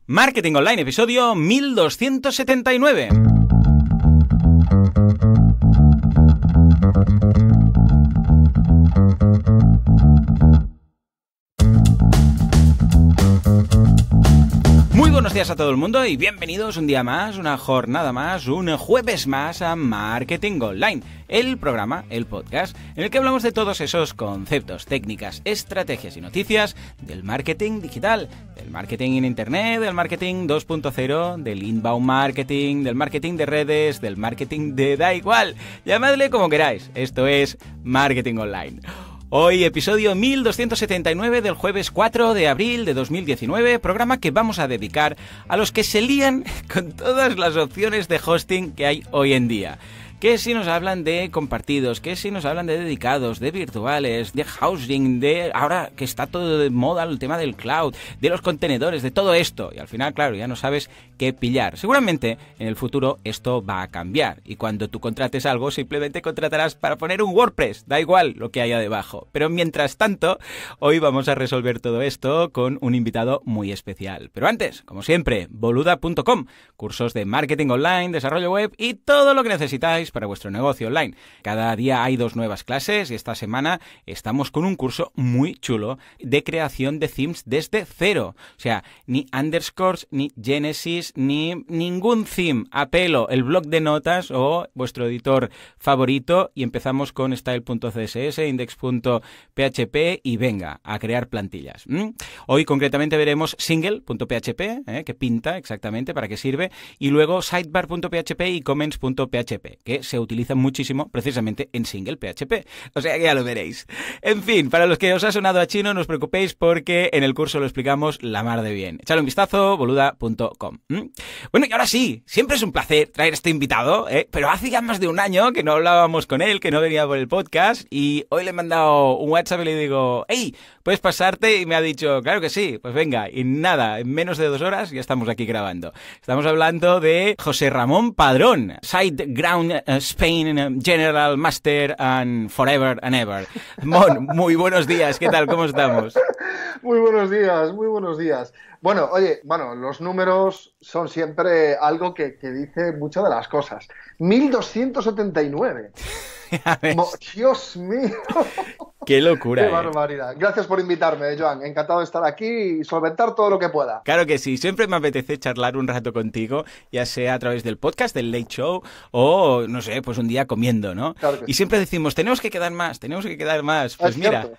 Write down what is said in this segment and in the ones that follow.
Marketing Online, episodio 1279. Muy buenos días a todo el mundo y bienvenidos un día más, una jornada más, un jueves más a Marketing Online, el programa, el podcast, en el que hablamos de todos esos conceptos, técnicas, estrategias y noticias del marketing digital, del marketing en internet, del marketing 2.0, del inbound marketing, del marketing de redes, del marketing de da igual, llamadle como queráis, esto es Marketing Online. Hoy episodio 1279 del jueves 4 de abril de 2019, programa que vamos a dedicar a los que se lían con todas las opciones de hosting que hay hoy en día. Que si nos hablan de compartidos, que si nos hablan de dedicados, de virtuales, de housing, de ahora que está todo de moda el tema del cloud, de los contenedores, de todo esto. Y al final, claro, ya no sabes qué pillar. Seguramente en el futuro esto va a cambiar. Y cuando tú contrates algo, simplemente contratarás para poner un WordPress. Da igual lo que haya debajo. Pero mientras tanto, hoy vamos a resolver todo esto con un invitado muy especial. Pero antes, como siempre, boluda.com. Cursos de marketing online, desarrollo web y todo lo que necesitáis para vuestro negocio online. Cada día hay 2 nuevas clases y esta semana estamos con un curso muy chulo de creación de themes desde cero. O sea, ni underscores, ni Genesis, ni ningún theme a pelo, el blog de notas o vuestro editor favorito y empezamos con style.css, index.php y venga, a crear plantillas. Hoy concretamente veremos single.php, que pinta exactamente, para qué sirve, y luego sidebar.php y comments.php, que se utilizan muchísimo precisamente en single PHP. O sea que ya lo veréis. En fin, para los que os ha sonado a chino, no os preocupéis porque en el curso lo explicamos la mar de bien. Echadle un vistazo, boluda.com. Bueno, y ahora sí, siempre es un placer traer este invitado, pero hace ya más de un año que no hablábamos con él, que no venía por el podcast, y hoy le he mandado un WhatsApp y le digo, hey, ¿puedes pasarte? Y me ha dicho, claro que sí, pues venga, y nada, en menos de 2 horas ya estamos aquí grabando. Estamos hablando de José Ramón Padrón, SiteGround Spain General Master and Forever and Ever. Mon, muy buenos días, ¿qué tal? ¿Cómo estamos? Muy buenos días, muy buenos días. Bueno, oye, los números son siempre algo que dice mucho de las cosas. 1279. Dios mío. Qué locura. Qué barbaridad. Gracias por invitarme, Joan. Encantado de estar aquí y solventar todo lo que pueda. Claro que sí. Siempre me apetece charlar un rato contigo, ya sea a través del podcast, del Late Show o, no sé, pues un día comiendo, ¿no? Claro que y siempre decimos, tenemos que quedar más, tenemos que quedar más. Pues mira,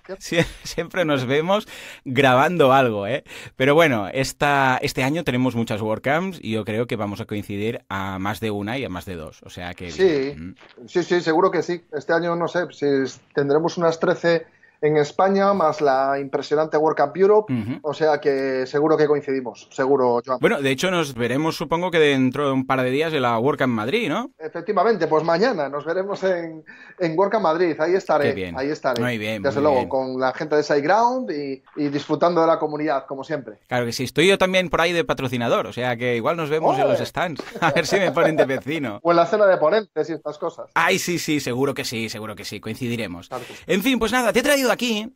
siempre nos vemos grabando algo, ¿eh? Pero bueno, este año tenemos muchas WordCamps y yo creo que vamos a coincidir a más de una y a más de 2. O sea que... Sí, seguro que sí. Este año, no sé, si tendremos unas 13 en España, más la impresionante WordCamp Europe, o sea que seguro que coincidimos, seguro, Joan. Bueno, de hecho nos veremos, supongo que dentro de un par de días en la WordCamp Madrid, ¿no? Efectivamente, pues mañana nos veremos en WordCamp Madrid, ahí estaré. Qué bien. Ahí estaré. Muy bien, desde muy luego, bien. con la gente de SiteGround y disfrutando de la comunidad, como siempre. Claro que sí, estoy yo también por ahí de patrocinador, o sea que igual nos vemos en los stands, a ver si me ponen de vecino. O en la cena de ponentes y estas cosas. Ay, sí, seguro que sí, coincidiremos. Claro que sí. En fin, pues nada, te he traído aquí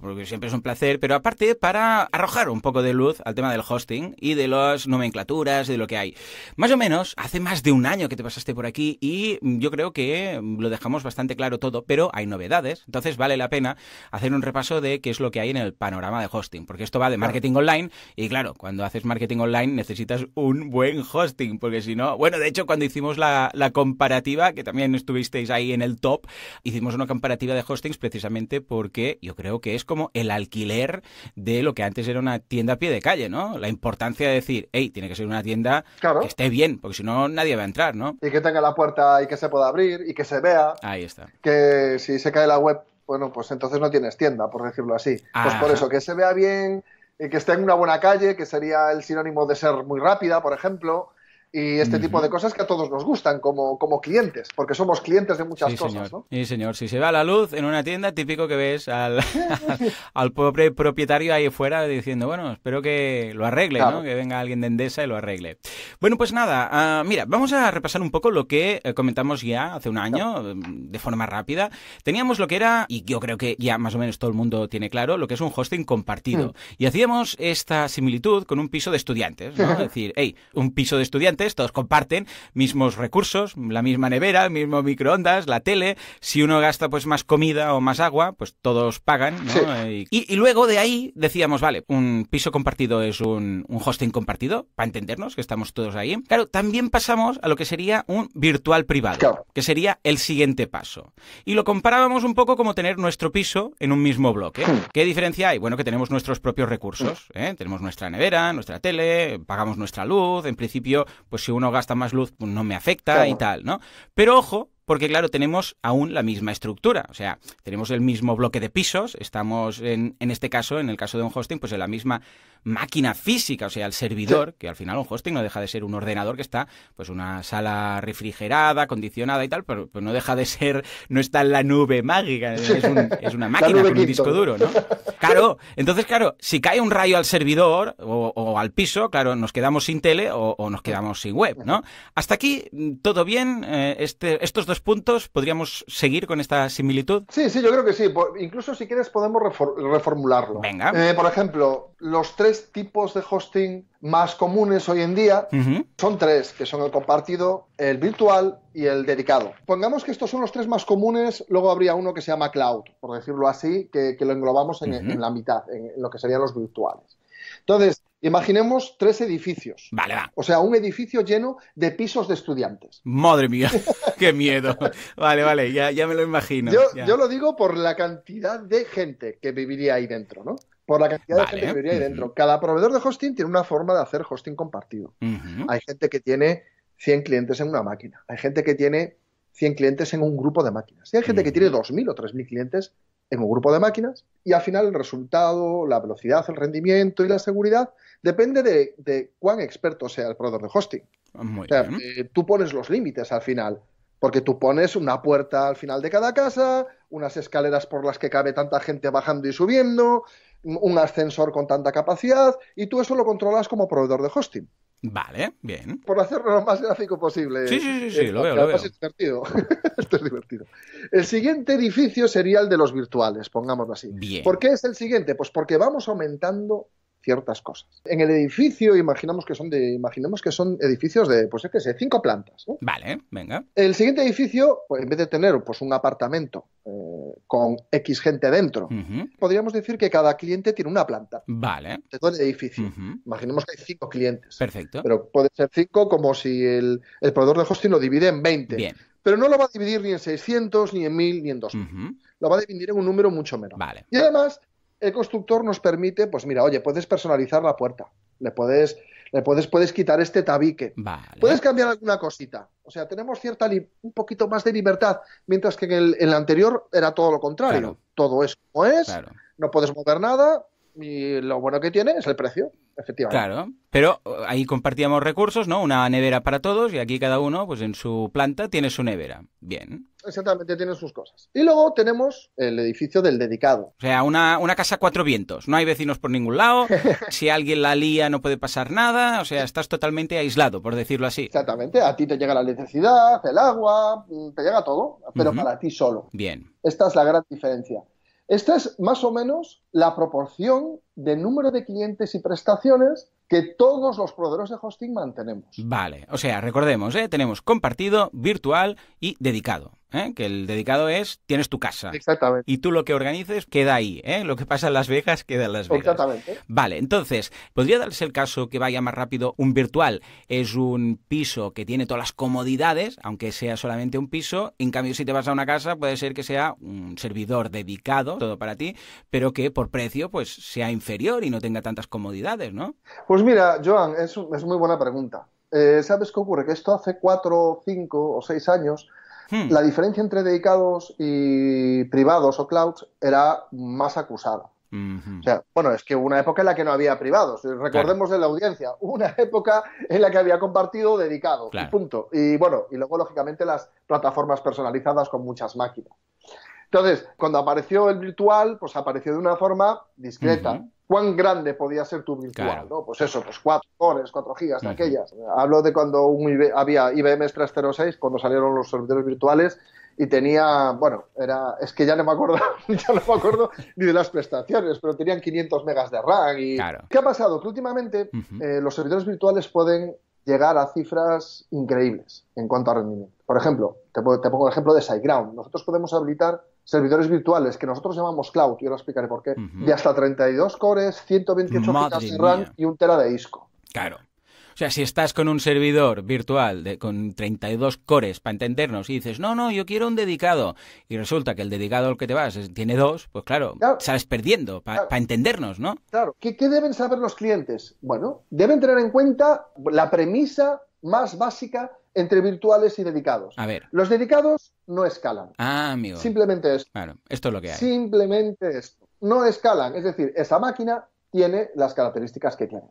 porque siempre es un placer, pero aparte para arrojar un poco de luz al tema del hosting y de las nomenclaturas, de lo que hay. Más o menos, hace más de un año que te pasaste por aquí y yo creo que lo dejamos bastante claro todo, pero hay novedades, entonces vale la pena hacer un repaso de qué es lo que hay en el panorama de hosting, porque esto va de marketing online y claro, cuando haces marketing online necesitas un buen hosting, porque si no, bueno, de hecho cuando hicimos la comparativa, que también estuvisteis ahí en el top, hicimos una comparativa de hostings precisamente porque yo creo que es como el alquiler de lo que antes era una tienda a pie de calle, ¿no? La importancia de decir, hey, tiene que ser una tienda que esté bien, porque si no nadie va a entrar, ¿no? Y que tenga la puerta y que se pueda abrir y que se vea. Ahí está. Que si se cae la web, bueno, pues entonces no tienes tienda, por decirlo así. Pues por eso, que se vea bien, que esté en una buena calle, que sería el sinónimo de ser muy rápida, por ejemplo, y este tipo de cosas que a todos nos gustan como clientes, porque somos clientes de muchas cosas, señor. ¿no? Sí, señor. Si se va la luz en una tienda, típico que ves al pobre propietario ahí fuera diciendo, bueno, espero que lo arregle, claro, ¿no? Que venga alguien de Endesa y lo arregle. Bueno, pues nada, mira, vamos a repasar un poco lo que comentamos ya hace un año, de forma rápida. Teníamos lo que era, y yo creo que ya más o menos todo el mundo tiene claro, lo que es un hosting compartido. Y hacíamos esta similitud con un piso de estudiantes, ¿no? Es decir, un piso de estudiantes, todos comparten mismos recursos, la misma nevera, el mismo microondas, la tele. Si uno gasta pues más comida o más agua, pues todos pagan, ¿no? Sí. Y luego de ahí decíamos, vale, un piso compartido es un hosting compartido, para entendernos, que estamos todos ahí. Claro, también pasamos a lo que sería un virtual privado, claro, que sería el siguiente paso. Y lo comparábamos un poco como tener nuestro piso en un mismo bloque. ¿Qué diferencia hay? Bueno, que tenemos nuestros propios recursos, ¿eh? Tenemos nuestra nevera, nuestra tele, pagamos nuestra luz. En principio, pues si uno gasta más luz, pues no me afecta, claro, y tal, ¿no? Pero ojo, porque claro, tenemos aún la misma estructura, o sea, tenemos el mismo bloque de pisos, estamos en este caso, en el caso de un hosting, pues en la misma máquina física, o sea, el servidor, que al final un hosting no deja de ser un ordenador que está, pues una sala refrigerada, acondicionada y tal, pero pues no deja de ser, no está en la nube mágica, es una máquina con un disco duro, ¿no? Claro, entonces, claro, si cae un rayo al servidor o al piso, claro, nos quedamos sin tele o nos quedamos sin web, ¿no? Hasta aquí, todo bien, estos dos puntos, ¿podríamos seguir con esta similitud? Sí, yo creo que sí. Incluso si quieres podemos reformularlo. Venga. Por ejemplo, los 3 tipos de hosting más comunes hoy en día son 3, que son el compartido, el virtual y el dedicado. Pongamos que estos son los 3 más comunes, luego habría uno que se llama cloud, por decirlo así, que lo englobamos en la mitad, en lo que serían los virtuales. Entonces, imaginemos 3 edificios. Vale, va. O sea, un edificio lleno de pisos de estudiantes. Madre mía, qué miedo. Vale, ya me lo imagino. Yo lo digo por la cantidad de gente que viviría ahí dentro, ¿no? Por la cantidad de gente que viviría ahí dentro. Cada proveedor de hosting tiene una forma de hacer hosting compartido. Hay gente que tiene 100 clientes en una máquina. Hay gente que tiene 100 clientes en un grupo de máquinas. Y hay gente que tiene 2.000 o 3.000 clientes en un grupo de máquinas, y al final el resultado, la velocidad, el rendimiento y la seguridad depende de cuán experto sea el proveedor de hosting. Muy o sea, bien. Tú pones los límites al final, porque tú pones una puerta al final de cada casa, unas escaleras por las que cabe tanta gente bajando y subiendo, un ascensor con tanta capacidad, y tú eso lo controlas como proveedor de hosting. Vale, bien. Por hacerlo lo más gráfico posible. Sí, lo veo. Es divertido. Esto es divertido. El siguiente edificio sería el de los virtuales, pongámoslo así. Bien. ¿Por qué es el siguiente? Pues porque vamos aumentando ciertas cosas. En el edificio, imaginemos que son edificios de, pues es que sé, 5 plantas, ¿no? Vale, venga. El siguiente edificio, pues, en vez de tener pues un apartamento con X gente dentro, podríamos decir que cada cliente tiene una planta. Vale. De todo el edificio. Imaginemos que hay 5 clientes. Perfecto. Pero puede ser 5 como si el proveedor de hosting lo divide en 20. Bien. Pero no lo va a dividir ni en 600, ni en 1.000, ni en 2.000. Lo va a dividir en un número mucho menor. Vale. Y además, el constructor nos permite, pues mira, oye, puedes personalizar la puerta. Puedes quitar este tabique. Vale. Puedes cambiar alguna cosita. O sea, tenemos un poquito más de libertad, mientras que en el anterior era todo lo contrario. Claro. Todo es como es, claro, no puedes mover nada, y lo bueno que tiene es el precio, efectivamente. Claro, pero ahí compartíamos recursos, ¿no? Una nevera para todos, y aquí cada uno, pues en su planta, tiene su nevera. Bien. Exactamente, tiene sus cosas. Y luego tenemos el edificio del dedicado. O sea, una casa a 4 vientos. No hay vecinos por ningún lado. Si alguien la lía, no puede pasar nada. O sea, estás totalmente aislado, por decirlo así. Exactamente. A ti te llega la electricidad, el agua, te llega todo, pero para ti solo. Bien. Esta es la gran diferencia. Esta es más o menos la proporción de número de clientes y prestaciones que todos los proveedores de hosting mantenemos. Vale, o sea, recordemos, tenemos compartido, virtual y dedicado. Que el dedicado tienes tu casa. Exactamente. Y tú lo que organices queda ahí. Lo que pasa en Las Vegas queda en Las Vegas. Exactamente. Vale, entonces, ¿podría darse el caso que vaya más rápido? Un virtual es un piso que tiene todas las comodidades, aunque sea solamente un piso. En cambio, si te vas a una casa, puede ser que sea un servidor dedicado, todo para ti, pero que por precio pues sea inferior y no tenga tantas comodidades, ¿no? Pues mira, Joan, es muy buena pregunta. ¿Sabes qué ocurre? Que esto hace 4, 5 o 6 años la diferencia entre dedicados y privados o clouds era más acusada. O sea, bueno, es que hubo una época en la que no había privados. Recordemos de la audiencia, una época en la que había compartido dedicado, y punto. Y bueno, y luego, lógicamente, las plataformas personalizadas con muchas máquinas. Entonces, cuando apareció el virtual, pues apareció de una forma discreta. ¿Cuán grande podía ser tu virtual? ¿No? Pues eso, pues 4 cores, 4 gigas de aquellas. Hablo de cuando había IBM 306, cuando salieron los servidores virtuales, y tenía, bueno, es que ya no me acuerdo ni de las prestaciones, pero tenían 500 megas de RAM. ¿Qué ha pasado? Que últimamente los servidores virtuales pueden llegar a cifras increíbles en cuanto a rendimiento. Por ejemplo, te pongo el ejemplo de SiteGround. Nosotros podemos habilitar servidores virtuales que nosotros llamamos cloud, y ahora explicaré por qué, de hasta 32 cores, 128 gigas de RAM y 1 tera de ISO. Claro. O sea, si estás con un servidor virtual con 32 cores, para entendernos, y dices, no, yo quiero un dedicado, y resulta que el dedicado al que te vas tiene 2, pues claro, sales perdiendo, para entendernos, ¿no? Claro. ¿Qué deben saber los clientes? Bueno, deben tener en cuenta la premisa más básica entre virtuales y dedicados. A ver. Los dedicados no escalan. Ah, amigo. Simplemente esto. Claro, esto es lo que hay. Simplemente esto. No escalan. Es decir, esa máquina tiene las características que tiene.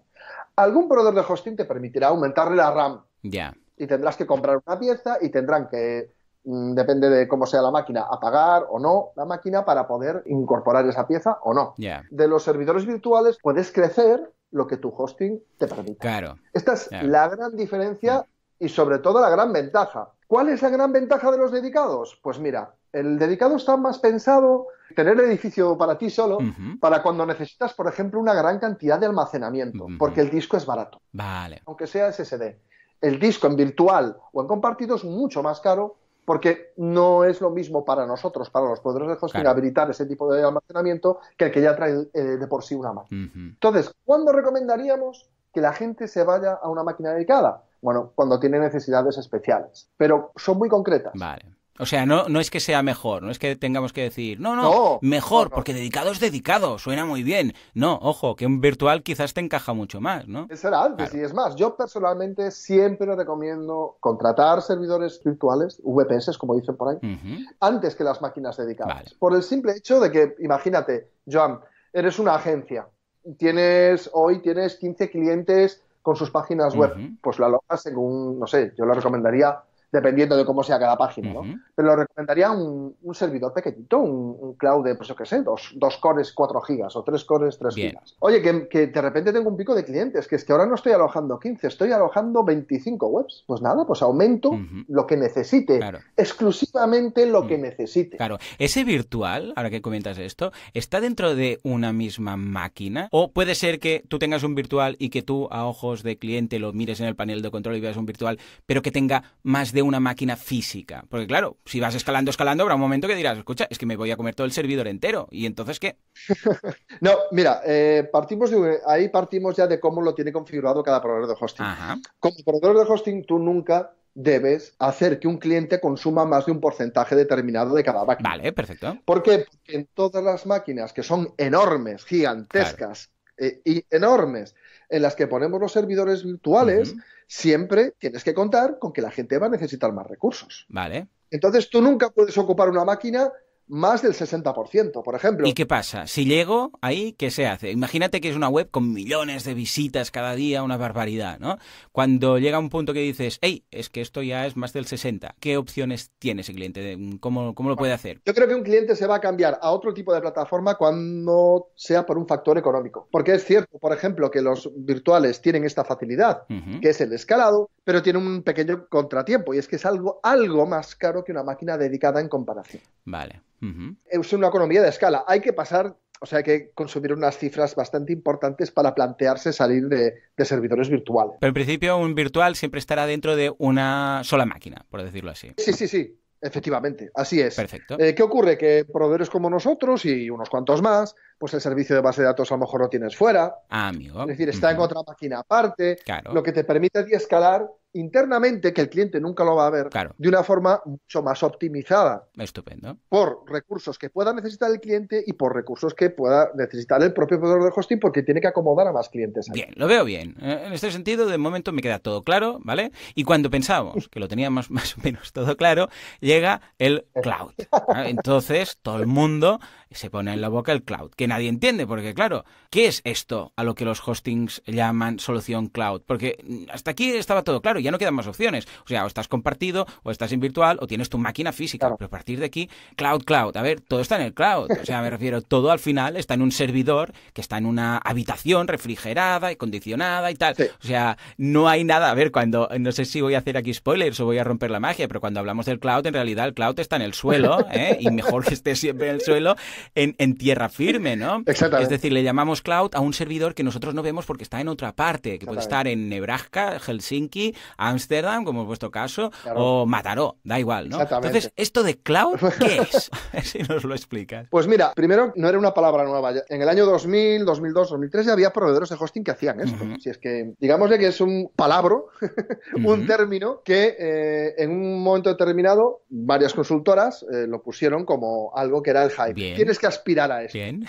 Algún proveedor de hosting te permitirá aumentarle la RAM. Ya. Y tendrás que comprar una pieza y tendrán que, depende de cómo sea la máquina, apagar o no la máquina para poder incorporar esa pieza o no. Ya. De los servidores virtuales puedes crecer lo que tu hosting te permite. Claro. Esta es la gran diferencia y sobre todo la gran ventaja. ¿Cuál es la gran ventaja de los dedicados? Pues mira, el dedicado está más pensado tener el edificio para ti solo, para cuando necesitas, por ejemplo, una gran cantidad de almacenamiento, porque el disco es barato. Vale. Aunque sea SSD. El disco en virtual o en compartido es mucho más caro, porque no es lo mismo para nosotros, para los proveedores de hosting, habilitar ese tipo de almacenamiento que el que ya trae de por sí una máquina. Entonces, ¿cuándo recomendaríamos que la gente se vaya a una máquina dedicada? Bueno, cuando tiene necesidades especiales, pero son muy concretas. Vale. O sea, no es que sea mejor, no es que tengamos que decir, mejor, porque dedicado es dedicado, suena muy bien. No, ojo, que un virtual quizás te encaja mucho más, ¿no? Eso era antes, y es más, yo personalmente siempre recomiendo contratar servidores virtuales, VPS, como dicen por ahí, antes que las máquinas dedicadas. Vale. Por el simple hecho de que, imagínate, Joan, eres una agencia, hoy tienes 15 clientes con sus páginas web, pues la alojas en no sé, yo lo recomendaría, dependiendo de cómo sea cada página, ¿no? Pero lo recomendaría un servidor pequeñito, un cloud de, pues yo qué sé, 2 cores 4 gigas o 3 cores 3 gigas. Oye, que de repente tengo un pico de clientes, que es que ahora no estoy alojando 15, estoy alojando 25 webs. Pues nada, pues aumento lo que necesite, exclusivamente lo que necesite. Claro, ese virtual, ahora que comentas esto, ¿está dentro de una misma máquina? ¿O puede ser que tú tengas un virtual y que tú a ojos de cliente lo mires en el panel de control y veas un virtual, pero que tenga más de una máquina física? Porque claro, si vas escalando, habrá un momento que dirás, escucha, es que me voy a comer todo el servidor entero. ¿Y entonces qué? No, mira, ahí partimos ya de cómo lo tiene configurado cada proveedor de hosting. Como proveedor de hosting, tú nunca debes hacer que un cliente consuma más de un porcentaje determinado de cada máquina. Vale, perfecto. ¿Por qué? Porque en todas las máquinas que son enormes, gigantescas y enormes, en las que ponemos los servidores virtuales, siempre tienes que contar con que la gente va a necesitar más recursos. Vale. Entonces tú nunca puedes ocupar una máquina más del 60%, por ejemplo. ¿Y qué pasa? Si llego ahí, ¿qué se hace? Imagínate que es una web con millones de visitas cada día, una barbaridad, ¿no? Cuando llega un punto que dices, hey, es que esto ya es más del 60, ¿qué opciones tiene ese cliente? ¿Cómo lo puede hacer? Yo creo que un cliente se va a cambiar a otro tipo de plataforma cuando sea por un factor económico. Porque es cierto, por ejemplo, que los virtuales tienen esta facilidad, que es el escalado, pero tiene un pequeño contratiempo, y es que es algo más caro que una máquina dedicada en comparación. Vale. Es una economía de escala. Hay que consumir unas cifras bastante importantes para plantearse salir de servidores virtuales. Pero en principio un virtual siempre estará dentro de una sola máquina, por decirlo así. Sí. Efectivamente, así es. Perfecto. ¿Qué ocurre? Que proveedores como nosotros y unos cuantos más, pues el servicio de base de datos a lo mejor lo tienes fuera. Amigo. Es decir, está en otra máquina aparte. Claro. Lo que te permite a ti escalar internamente, que el cliente nunca lo va a ver, claro, de una forma mucho más optimizada. Estupendo. Por recursos que pueda necesitar el cliente y por recursos que pueda necesitar el propio proveedor de hosting, porque tiene que acomodar a más clientes ahí. Bien, lo veo bien. En este sentido, de momento me queda todo claro, ¿vale? Y cuando pensábamos que lo teníamos más o menos todo claro, llega el cloud. Entonces, todo el mundo se pone en la boca el cloud, que nadie entiende, porque claro, ¿qué es esto a lo que los hostings llaman solución cloud? Porque hasta aquí estaba todo claro, ya no quedan más opciones. O sea, o estás compartido, o estás en virtual, o tienes tu máquina física. Claro. Pero a partir de aquí, cloud. A ver, todo está en el cloud. O sea, me refiero, todo al final está en un servidor que está en una habitación refrigerada y condicionada y tal. Sí. O sea, no hay nada. A ver, cuando, no sé si voy a hacer aquí spoilers o voy a romper la magia, pero cuando hablamos del cloud, en realidad el cloud está en el suelo, ¿eh? Y mejor que esté siempre en el suelo, en tierra firme, ¿no? Exactamente. Es decir, le llamamos cloud a un servidor que nosotros no vemos porque está en otra parte, que puede estar en Nebraska, Helsinki, Ámsterdam, como es vuestro caso, claro, o Mataró, da igual, ¿no? Entonces, ¿esto de cloud qué es? A ver si nos lo explicas. Pues mira, primero, no era una palabra nueva. En el año 2000, 2002, 2003 ya había proveedores de hosting que hacían esto. Si es que, digamos que es un palabro, un término que en un momento determinado varias consultoras lo pusieron como algo que era el hype. Bien. Tienes que aspirar a eso. Bien.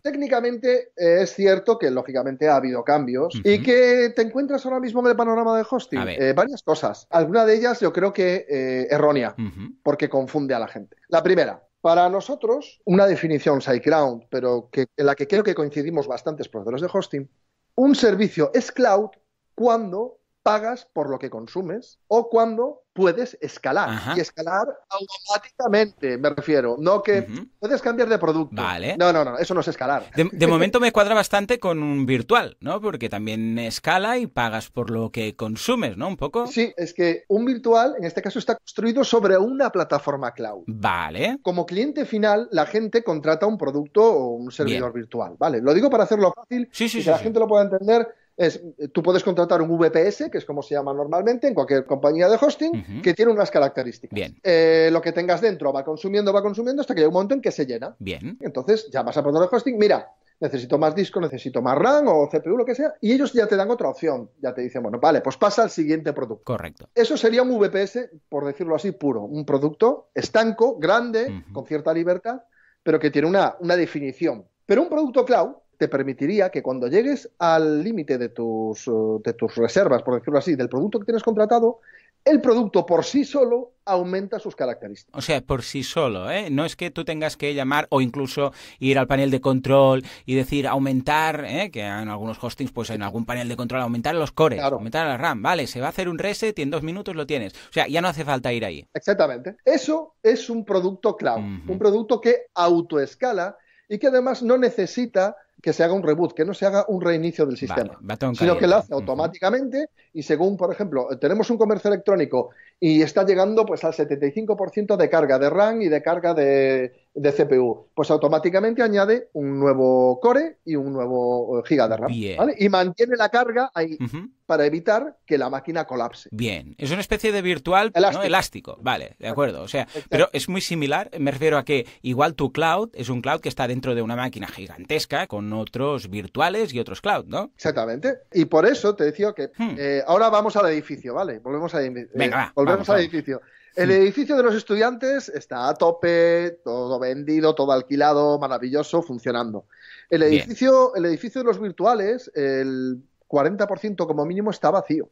Técnicamente es cierto que lógicamente ha habido cambios y que te encuentras ahora mismo en el panorama de hosting varias cosas. Alguna de ellas yo creo que errónea, porque confunde a la gente. La primera, para nosotros, una definión SiteGround, pero en la que creo que coincidimos bastantes proveedores de hosting, un servicio es cloud cuando pagas por lo que consumes o cuando puedes escalar. Y escalar automáticamente, me refiero. No que puedes cambiar de producto. Vale. No, eso no es escalar. De momento me cuadra bastante con un virtual, ¿no? Porque también escala y pagas por lo que consumes, ¿no? Un poco. Sí, es que un virtual, en este caso, está construido sobre una plataforma cloud. Vale. Como cliente final, la gente contrata un producto o un servidor virtual, ¿vale? Lo digo para hacerlo fácil y que la gente lo pueda entender. Tú puedes contratar un VPS, que es como se llama normalmente en cualquier compañía de hosting, que tiene unas características. Bien. Lo que tengas dentro va consumiendo hasta que llega un momento en que se llena. Bien. Entonces llamas al proveedor de hosting, mira, necesito más disco, necesito más RAM o CPU, lo que sea, y ellos ya te dan otra opción. Ya te dicen, bueno, vale, pues pasa al siguiente producto. Correcto. Eso sería un VPS, por decirlo así, puro. Un producto estanco, grande, con cierta libertad, pero que tiene una definición. Pero un producto cloud te permitiría que cuando llegues al límite de tus reservas, por decirlo así, del producto que tienes contratado, el producto por sí solo aumenta sus características. O sea, por sí solo, ¿eh? No es que tú tengas que llamar o incluso ir al panel de control y decir aumentar, que en algunos hostings, pues en algún panel de control aumentar los cores, aumentar la RAM. Vale, se va a hacer un reset y en 2 minutos lo tienes. O sea, ya no hace falta ir ahí. Exactamente. Eso es un producto cloud, un producto que autoescala y que además no necesita que se haga un reboot, que no se haga un reinicio del sistema, sino que lo hace automáticamente y según, por ejemplo, tenemos un comercio electrónico y está llegando pues al 75% de carga de RAM y de carga de CPU, pues automáticamente añade un nuevo core y un nuevo giga de RAM, ¿vale? Y mantiene la carga ahí para evitar que la máquina colapse. Bien, es una especie de virtual elástico. Vale, de acuerdo, o sea, pero es muy similar, me refiero a que igual tu cloud es un cloud que está dentro de una máquina gigantesca con otros virtuales y otros cloud, ¿no? Exactamente, y por eso te decía que ahora vamos al edificio, ¿vale? Volvemos al edificio. El edificio de los estudiantes está a tope, todo vendido, todo alquilado, maravilloso, funcionando. El edificio de los virtuales, el 40% como mínimo está vacío.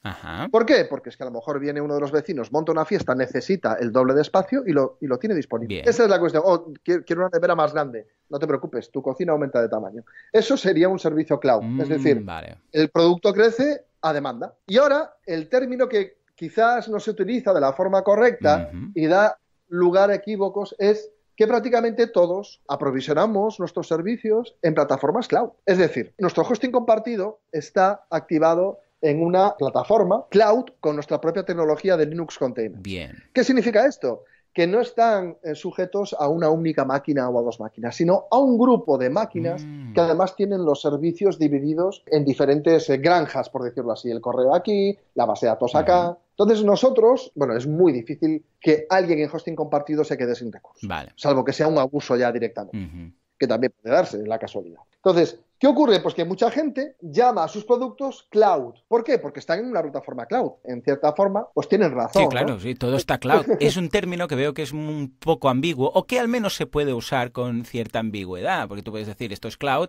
¿Por qué? Porque es que a lo mejor viene uno de los vecinos, monta una fiesta, necesita el doble de espacio y lo tiene disponible. Esa es la cuestión. Quiero una nevera más grande. No te preocupes, tu cocina aumenta de tamaño. Eso sería un servicio cloud. Es decir, el producto crece a demanda. Y ahora, el término que quizás no se utiliza de la forma correcta y da lugar a equívocos es que prácticamente todos aprovisionamos nuestros servicios en plataformas cloud. Es decir, nuestro hosting compartido está activado en una plataforma cloud con nuestra propia tecnología de Linux Containers. Bien. ¿Qué significa esto? Que no están sujetos a una única máquina o a 2 máquinas, sino a un grupo de máquinas que además tienen los servicios divididos en diferentes granjas, por decirlo así. El correo aquí, la base de datos acá. Entonces nosotros, es muy difícil que alguien en hosting compartido se quede sin recursos. Salvo que sea un abuso ya directamente, que también puede darse en la casualidad. Entonces, ¿qué ocurre? Pues que mucha gente llama a sus productos cloud. ¿Por qué? Porque están en una plataforma cloud. En cierta forma, pues tienen razón, Sí, claro, ¿no? sí, todo está cloud. Es un término que veo que es un poco ambiguo, o que al menos se puede usar con cierta ambigüedad, porque tú puedes decir esto es cloud,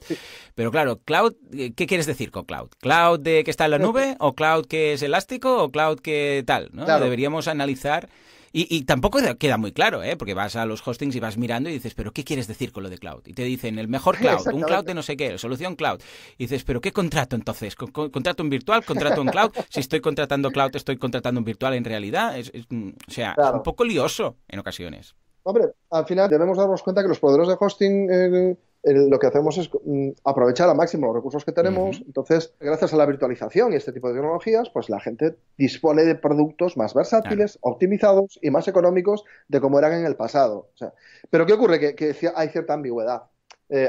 pero claro, cloud, ¿qué quieres decir con cloud? ¿Cloud de que está en la nube? ¿O cloud que es elástico? ¿O cloud que tal? ¿No? Claro. Deberíamos analizar. Y tampoco queda muy claro, ¿eh? Porque vas a los hostings y vas mirando y dices, ¿pero qué quieres decir con lo de cloud? Y te dicen, el mejor cloud, un cloud de no sé qué, solución cloud. Y dices, ¿pero qué contrato entonces? ¿Contrato un virtual? ¿Contrato un cloud? Si estoy contratando cloud, estoy contratando un virtual en realidad. O sea, es un poco lioso en ocasiones. Hombre, al final debemos darnos cuenta que los proveedores de hosting lo que hacemos es aprovechar al máximo los recursos que tenemos. Entonces, gracias a la virtualización y este tipo de tecnologías, pues la gente dispone de productos más versátiles, optimizados y más económicos de como eran en el pasado. O sea, pero ¿qué ocurre? Que hay cierta ambigüedad.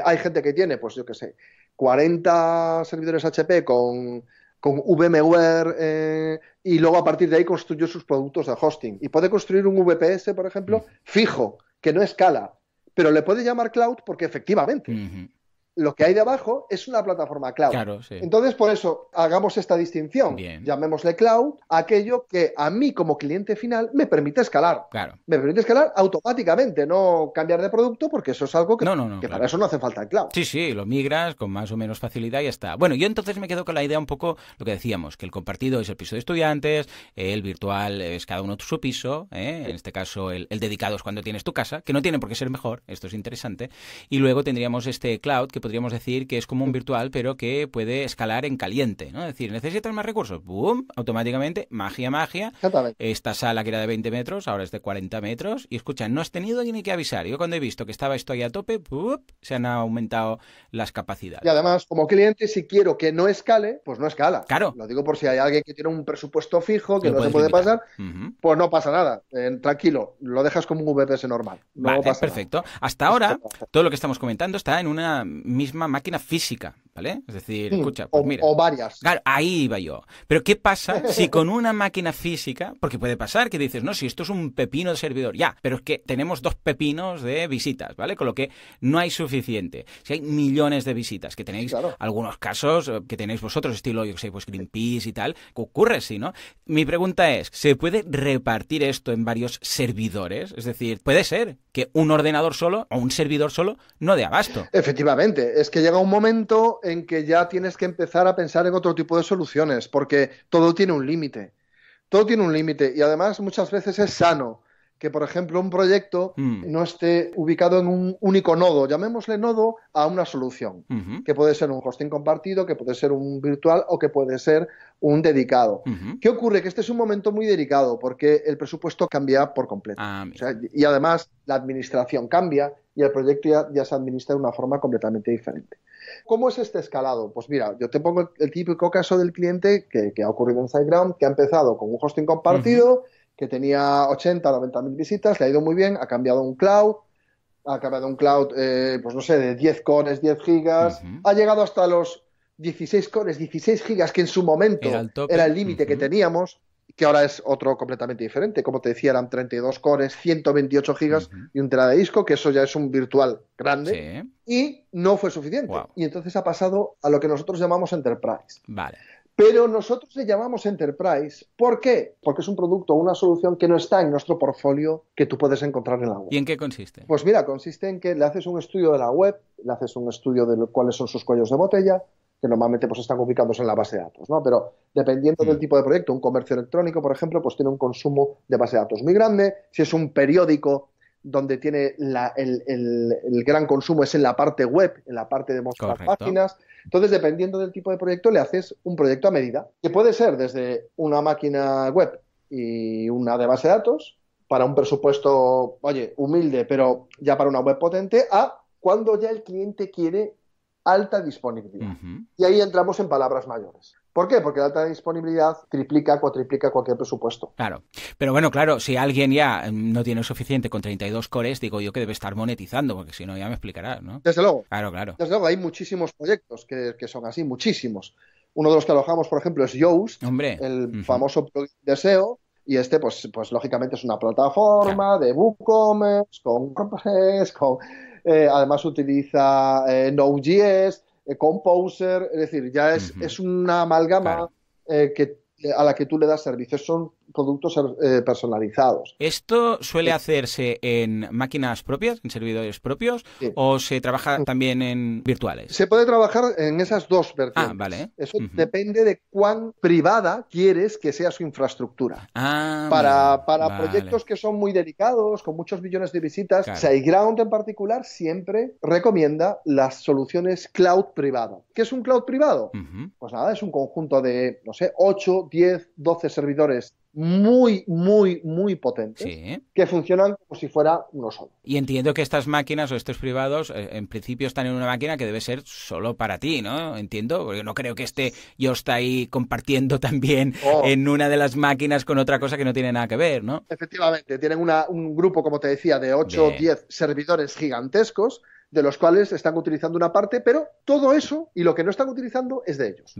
Hay gente que tiene, pues yo qué sé, 40 servidores HP con VMware y luego a partir de ahí construyó sus productos de hosting. Y puede construir un VPS, por ejemplo, fijo, que no escala, pero le puede llamar cloud porque efectivamente lo que hay debajo es una plataforma cloud. Claro, sí. Entonces, por eso, hagamos esta distinción. Bien. Llamémosle cloud aquello que a mí como cliente final me permite escalar. Claro. Me permite escalar automáticamente, no cambiar de producto, porque eso es algo que, que para eso no hace falta el cloud. Sí, sí, lo migras con más o menos facilidad y ya está. Bueno, yo entonces me quedo con la idea un poco lo que decíamos, que el compartido es el piso de estudiantes, el virtual es cada uno su piso, en este caso el dedicado es cuando tienes tu casa, que no tiene por qué ser mejor, esto es interesante, y luego tendríamos este cloud que podríamos decir que es como un virtual pero que puede escalar en caliente, ¿no? Es decir, ¿necesitas más recursos? ¡Bum! Automáticamente, magia. Esta sala que era de 20 metros, ahora es de 40 metros, y escucha, no has tenido ni que avisar. Yo cuando he visto que estaba esto ahí a tope, se han aumentado las capacidades. Y además, como cliente, si quiero que no escale, pues no escala. Claro. Lo digo por si hay alguien que tiene un presupuesto fijo, que no se puede pasar, pues no pasa nada. Tranquilo, lo dejas como un VPS normal. No vale, pasa perfecto. nada. Hasta ahora, todo lo que estamos comentando está en una misma máquina física, ¿vale? Es decir, escucha, pues mira. O varias. Claro, ahí iba yo. Pero ¿qué pasa si con una máquina física, porque puede pasar que dices, no, si esto es un pepino de servidor, ya, pero es que tenemos 2 pepinos de visitas, ¿vale? Con lo que no hay suficiente. Si hay millones de visitas, que tenéis algunos casos que tenéis vosotros, estilo, yo que sé, pues Greenpeace y tal, que ocurre así, ¿no? Mi pregunta es, ¿se puede repartir esto en varios servidores? Es decir, puede ser que un ordenador solo o un servidor solo no dé abasto. Efectivamente, es que llega un momento en que ya tienes que empezar a pensar en otro tipo de soluciones, porque todo tiene un límite. Todo tiene un límite y además muchas veces es sano que, por ejemplo, un proyecto no esté ubicado en un único nodo, llamémosle nodo a una solución, que puede ser un hosting compartido, que puede ser un virtual o que puede ser un dedicado. ¿Qué ocurre? Que este es un momento muy delicado porque el presupuesto cambia por completo. O sea, y además la administración cambia y el proyecto ya se administra de una forma completamente diferente. ¿Cómo es este escalado? Pues mira, yo te pongo el típico caso del cliente que ha ocurrido en SiteGround, que ha empezado con un hosting compartido, que tenía 80, 90 mil visitas, le ha ido muy bien, ha cambiado a un cloud, pues no sé, de 10 cores, 10 gigas, ha llegado hasta los 16 cores, 16 gigas, que en su momento era el límite que teníamos, que ahora es otro completamente diferente. Como te decía, eran 32 cores, 128 gigas y un tera de disco, que eso ya es un virtual grande, y no fue suficiente. Y entonces ha pasado a lo que nosotros llamamos Enterprise. Vale. Pero nosotros le llamamos Enterprise. ¿Por qué? Porque es un producto o una solución que no está en nuestro portfolio que tú puedes encontrar en la web. ¿Y en qué consiste? Pues mira, consiste en que le haces un estudio de la web, le haces un estudio de cuáles son sus cuellos de botella, que normalmente pues están ubicados en la base de datos, ¿no? Pero dependiendo del tipo de proyecto, un comercio electrónico, por ejemplo, pues tiene un consumo de base de datos muy grande. Si es un periódico donde tiene el gran consumo es en la parte web, en la parte de mostrar páginas. Entonces, dependiendo del tipo de proyecto, le haces un proyecto a medida, que puede ser desde una máquina web y una de base de datos, para un presupuesto, oye, humilde, pero ya para una web potente, a cuando ya el cliente quiere alta disponibilidad. Y ahí entramos en palabras mayores. ¿Por qué? Porque la alta disponibilidad triplica, cuatriplica cualquier presupuesto. Claro. Pero bueno, claro, si alguien ya no tiene suficiente con 32 cores, digo yo que debe estar monetizando, porque si no ya me explicarás, ¿no? Desde luego. Claro. Desde luego, hay muchísimos proyectos que son así, muchísimos. Uno de los que alojamos, por ejemplo, es Yoast, el famoso plugin de SEO, y este, pues lógicamente es una plataforma de WooCommerce, con WordPress, además utiliza Node.js. Composer, es decir, ya es una amalgama a la que tú le das servicios. Son productos personalizados. ¿Esto suele hacerse en máquinas propias, en servidores propios, o se trabaja también en virtuales? Se puede trabajar en esas dos vertientes. Vale. Eso depende de cuán privada quieres que sea su infraestructura. Para proyectos que son muy delicados, con muchos millones de visitas, SiteGround en particular siempre recomienda las soluciones cloud privado. ¿Qué es un cloud privado? Pues nada, es un conjunto de, 8, 10, 12 servidores muy, muy, muy potentes que funcionan como si fuera uno solo. Y entiendo que estas máquinas o estos privados en principio están en una máquina que debe ser solo para ti, ¿no? Entiendo, porque no creo que yo esté ahí compartiendo también en una de las máquinas con otra cosa que no tiene nada que ver, ¿no? Efectivamente, tienen un grupo, como te decía, de 8 o 10 servidores gigantescos, de los cuales están utilizando una parte, pero todo eso y lo que no están utilizando es de ellos.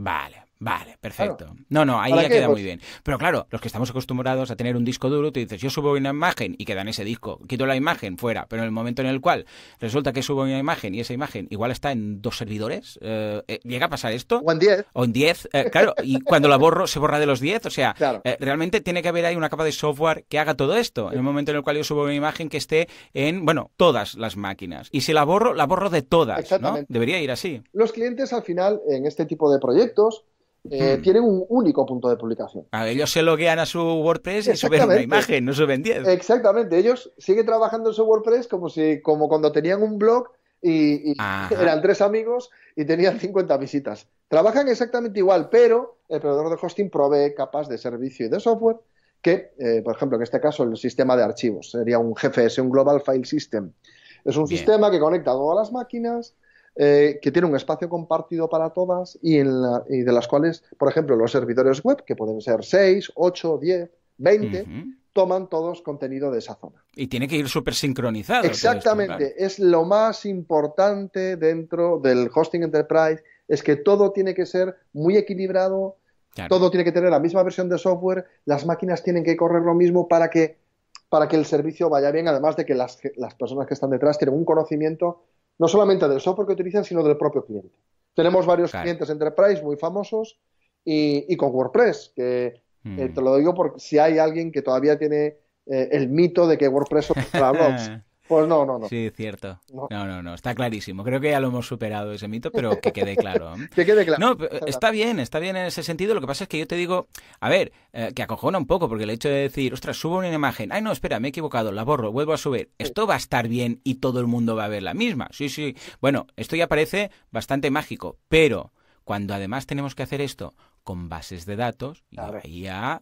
Vale, perfecto. Claro. No, ahí ya queda muy bien. Pero claro, los que estamos acostumbrados a tener un disco duro, tú dices, yo subo una imagen y queda en ese disco, quito la imagen fuera, pero en el momento en el cual resulta que subo una imagen y esa imagen igual está en 2 servidores, ¿llega a pasar esto? O en 10. O en 10, claro, y cuando la borro, se borra de los 10, o sea, realmente tiene que haber ahí una capa de software que haga todo esto, en el momento en el cual yo subo una imagen que esté en, todas las máquinas. Y si la borro de todas, ¿no? Debería ir así. Los clientes al final, en este tipo de proyectos, tienen un único punto de publicación. Ellos se loguean a su WordPress y suben una imagen, no suben 10. Exactamente, ellos siguen trabajando en su WordPress como cuando tenían un blog y eran 3 amigos y tenían 50 visitas. Trabajan exactamente igual, pero el proveedor de hosting provee capas de servicio y de software que, por ejemplo, en este caso el sistema de archivos sería un GFS, un Global File System. Es un sistema que conecta a todas las máquinas, que tiene un espacio compartido para todas y de las cuales, por ejemplo, los servidores web, que pueden ser 6, 8, 10, 20, toman todos contenido de esa zona. Y tiene que ir súper sincronizado. Exactamente. Esto, claro. Es lo más importante dentro del hosting enterprise, es que todo tiene que ser muy equilibrado, todo tiene que tener la misma versión de software, las máquinas tienen que correr lo mismo para que el servicio vaya bien, además de que las personas que están detrás tienen un conocimiento no solamente del software que utilizan, sino del propio cliente. Tenemos varios clientes enterprise muy famosos y con WordPress, que te lo digo porque si hay alguien que todavía tiene el mito de que WordPress es para blogs. Pues no. Sí, cierto. No, está clarísimo. Creo que ya lo hemos superado ese mito, pero que quede claro. Que quede claro. No, está bien en ese sentido. Lo que pasa es que yo te digo, que acojona un poco, porque el hecho de decir, ostras, subo una imagen, no, espera, me he equivocado, la borro, vuelvo a subir. Esto va a estar bien y todo el mundo va a ver la misma. Sí. Bueno, esto ya parece bastante mágico, pero cuando además tenemos que hacer esto con bases de datos, y ahí ya,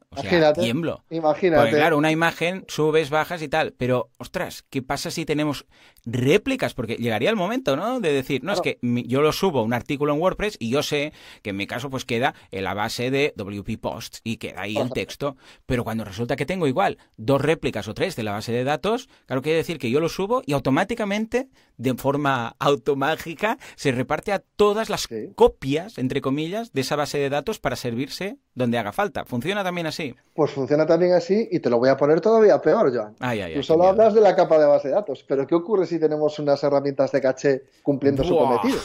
tiemblo. Imagínate. Porque claro, una imagen, subes, bajas y tal, pero, ostras, ¿qué pasa si tenemos réplicas? Porque llegaría el momento, ¿no? De decir, es que yo lo subo un artículo en WordPress y yo sé que en mi caso pues queda en la base de WP Posts y queda ahí el texto, pero cuando resulta que tengo igual 2 réplicas o 3 de la base de datos, claro, quiere decir que yo lo subo y automáticamente, de forma automágica, se reparte a todas las copias, entre comillas, de esa base de datos para servirse donde haga falta. ¿Funciona también así? Pues funciona también así y te lo voy a poner todavía peor, Joan. Tú solo hablas de la capa de base de datos, pero ¿qué ocurre si tenemos unas herramientas de caché cumpliendo su cometido?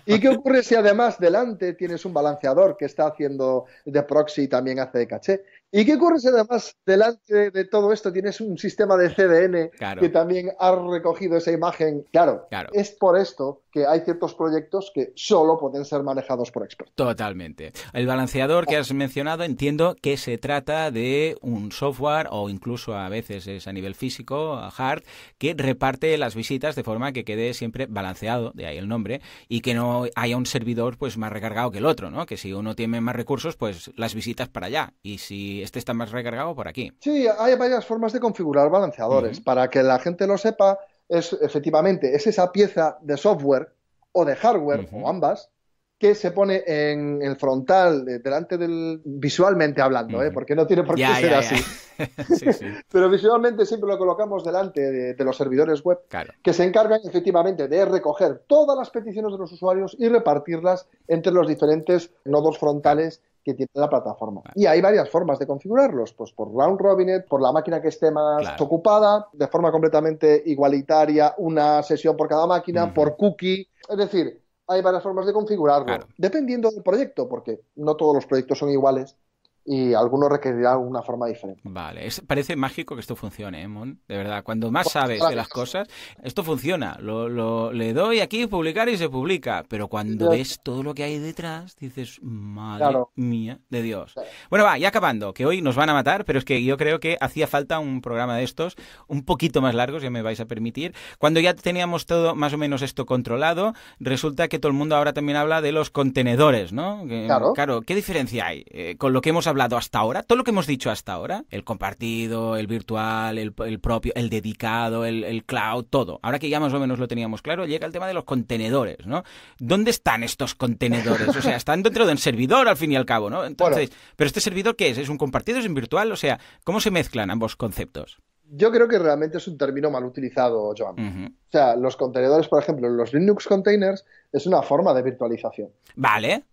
¿Y qué ocurre si además delante tienes un balanceador que está haciendo de proxy y también hace de caché? ¿Y qué ocurre si además delante de todo esto tienes un sistema de CDN que también ha recogido esa imagen? Claro, es por esto que hay ciertos proyectos que solo pueden ser manejados por expertos. Totalmente. El balanceador que has mencionado, entiendo que se trata de un software o incluso a veces es a nivel físico, hard, que reparte las visitas de forma que quede siempre balanceado, de ahí el nombre, y que no haya un servidor pues más recargado que el otro, ¿no? Que si uno tiene más recursos, pues las visitas para allá, y si este está más recargado, por aquí. Sí, hay varias formas de configurar balanceadores. Para que la gente lo sepa, efectivamente es esa pieza de software o de hardware, o ambas, que se pone en el frontal, delante del... visualmente hablando, porque no tiene por qué ser así. Sí. Pero visualmente siempre lo colocamos delante de los servidores web, que se encargan efectivamente de recoger todas las peticiones de los usuarios y repartirlas entre los diferentes nodos frontales que tiene la plataforma. Y hay varias formas de configurarlos, pues por round robin, por la máquina que esté más ocupada, de forma completamente igualitaria, una sesión por cada máquina, por cookie. Es decir, hay varias formas de configurarlo, dependiendo del proyecto, porque no todos los proyectos son iguales y algunos requerirán una forma diferente. Vale, parece mágico que esto funcione, Mon, de verdad. Cuando más sabes de las cosas, esto funciona. Le doy aquí publicar y se publica, pero cuando ves todo lo que hay detrás, dices, madre mía de Dios. Bueno, va, ya acabando, que hoy nos van a matar, pero es que yo creo que hacía falta un programa de estos un poquito más largos, ya me vais a permitir. Cuando ya teníamos todo más o menos esto controlado, resulta que todo el mundo ahora también habla de los contenedores, ¿no? Claro, ¿qué diferencia hay con lo que hemos hablado hasta ahora? Todo lo que hemos dicho hasta ahora, el compartido, el virtual, el propio, el dedicado, el cloud, todo. Ahora que ya más o menos lo teníamos claro, llega el tema de los contenedores, ¿no? ¿Dónde están estos contenedores? O sea, están dentro de un servidor al fin y al cabo, ¿no? Entonces, ¿pero este servidor qué es? ¿Es un compartido? ¿Es un virtual? O sea, ¿cómo se mezclan ambos conceptos? Yo creo que realmente es un término mal utilizado, Joan. O sea, los contenedores, por ejemplo, los Linux containers es una forma de virtualización. Vale.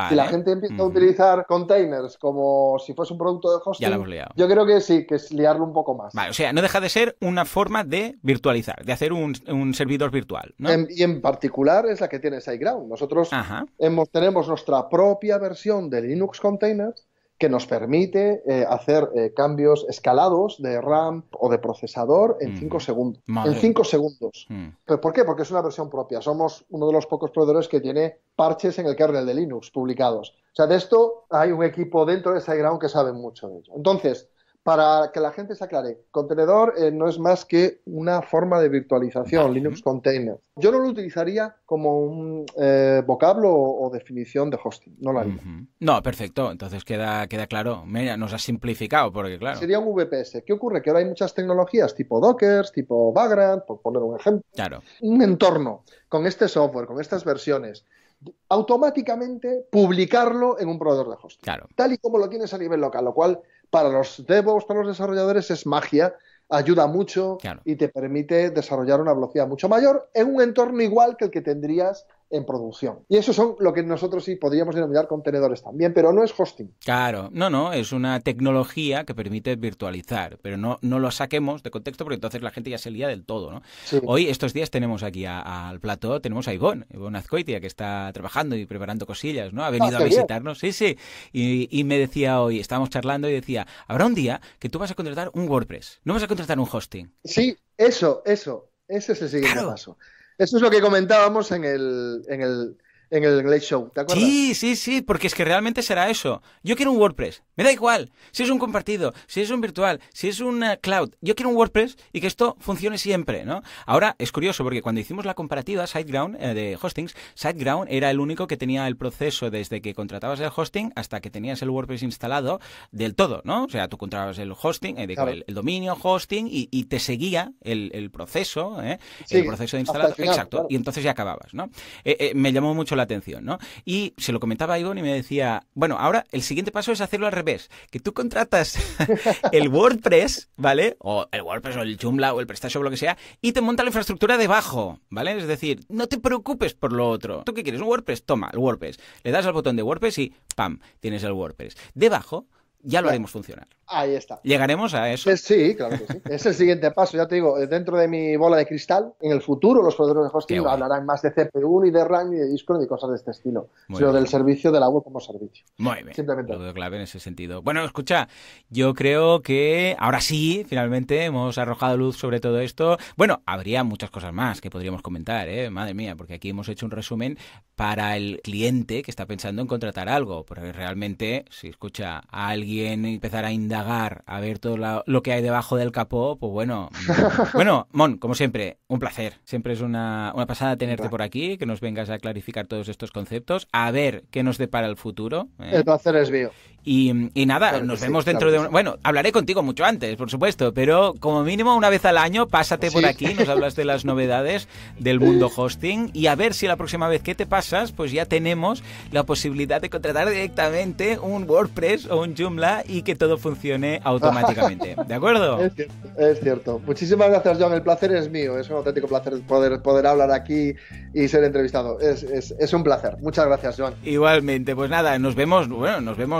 Si la gente empieza a utilizar containers como si fuese un producto de hosting, ya la hemos liado. Yo creo que sí, que es liarlo un poco más. Vale, o sea, no deja de ser una forma de virtualizar, de hacer un servidor virtual, ¿no? Y en particular es la que tiene SiteGround. Nosotros tenemos nuestra propia versión de Linux containers que nos permite hacer cambios escalados de RAM o de procesador en 5 segundos. Madre. En 5 segundos. ¿Pero por qué? Porque es una versión propia. Somos uno de los pocos proveedores que tiene parches en el kernel de Linux publicados. O sea, de esto hay un equipo dentro de SiteGround que sabe mucho de ello. Entonces, para que la gente se aclare, contenedor no es más que una forma de virtualización, Linux Container. Yo no lo utilizaría como un vocablo o definición de hosting, no lo haría. No, perfecto, entonces queda claro. Mira, nos has simplificado, porque claro. Sería un VPS. ¿Qué ocurre? Que ahora hay muchas tecnologías tipo Docker, tipo Vagrant, por poner un ejemplo. Claro. Un entorno con este software, con estas versiones, automáticamente publicarlo en un proveedor de hosting. Claro. Tal y como lo tienes a nivel local, lo cual para los DevOps, para los desarrolladores es magia, ayuda mucho y te permite desarrollar una velocidad mucho mayor en un entorno igual que el que tendrías en producción. Y eso son lo que nosotros sí podríamos denominar contenedores también, pero no es hosting. Claro, no, es una tecnología que permite virtualizar, pero no lo saquemos de contexto porque entonces la gente ya se lía del todo, ¿no? Sí. Hoy, estos días, tenemos aquí al plató, tenemos a Ivonne Azcoitia, que está trabajando y preparando cosillas, ¿no? Ha venido a visitarnos, bien. Sí, y me decía hoy, estábamos charlando y decía, habrá un día que tú vas a contratar un WordPress, no vas a contratar un hosting. Sí, ese es el siguiente paso. Eso es lo que comentábamos en el Late Show, ¿te acuerdas? Sí, porque es que realmente será eso. Yo quiero un WordPress, me da igual si es un compartido, si es un virtual, si es un cloud. Yo quiero un WordPress y que esto funcione siempre, ¿no? Ahora es curioso porque cuando hicimos la comparativa SiteGround de hostings, SiteGround era el único que tenía el proceso desde que contratabas el hosting hasta que tenías el WordPress instalado del todo, ¿no? O sea, tú contratabas el hosting, el dominio hosting y te seguía el proceso, el proceso de instalación. Exacto, claro. Y entonces ya acababas, ¿no? Me llamó mucho la atención, ¿no? Y se lo comentaba a Ivonne y me decía, bueno, ahora el siguiente paso es hacerlo al revés, que tú contratas el WordPress, ¿vale? O el WordPress o el Joomla o el PrestaShop o lo que sea, y te monta la infraestructura debajo, ¿vale? Es decir, no te preocupes por lo otro. ¿Tú qué quieres? ¿Un WordPress? Toma, el WordPress. Le das al botón de WordPress y ¡pam! Tienes el WordPress. Debajo ya lo haremos funcionar. Ahí está. ¿Llegaremos a eso? Sí, claro que sí. Es el siguiente paso. Ya te digo, dentro de mi bola de cristal, en el futuro los proveedores de hosting hablarán más de CPU, ni de RAM, ni de disco, ni de cosas de este estilo, sino del servicio de la web como servicio. Muy bien. Simplemente. Lo veo clave en ese sentido. Bueno, escucha, yo creo que ahora sí, finalmente, hemos arrojado luz sobre todo esto. Bueno, habría muchas cosas más que podríamos comentar, madre mía, porque aquí hemos hecho un resumen para el cliente que está pensando en contratar algo, porque realmente, si escucha a alguien empezar a indagar, a ver todo lo que hay debajo del capó, pues bueno. Bueno, Mon, como siempre, un placer. Siempre es una pasada tenerte por aquí, que nos vengas a clarificar todos estos conceptos, a ver qué nos depara el futuro. El placer es mío. Y nada, claro, nos vemos dentro de... Bueno, hablaré contigo mucho antes, por supuesto, pero como mínimo una vez al año, pásate por aquí, nos hablas de las novedades del mundo hosting y a ver si la próxima vez que te pasas, pues ya tenemos la posibilidad de contratar directamente un WordPress o un Joomla Joomla y que todo funcione automáticamente. ¿De acuerdo? Es cierto. Muchísimas gracias, John. El placer es mío. Es un auténtico placer poder hablar aquí y ser entrevistado. Es un placer. Muchas gracias, John. Igualmente. Pues nada, nos vemos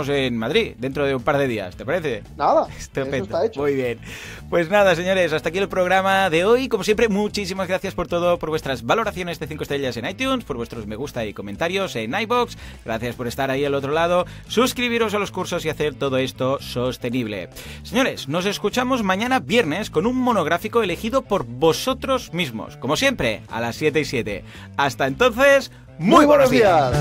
en Madrid dentro de un par de días. ¿Te parece? Nada. Estupendo. Eso está hecho. Muy bien. Pues nada, señores, hasta aquí el programa de hoy. Como siempre, muchísimas gracias por todo, por vuestras valoraciones de 5 estrellas en iTunes, por vuestros me gusta y comentarios en iVoox. Gracias por estar ahí al otro lado, suscribiros a los cursos y hacer todo esto sostenible. Señores, nos escuchamos mañana viernes con un monográfico elegido por vosotros mismos, como siempre, a las 7:07. Hasta entonces, muy buenos días.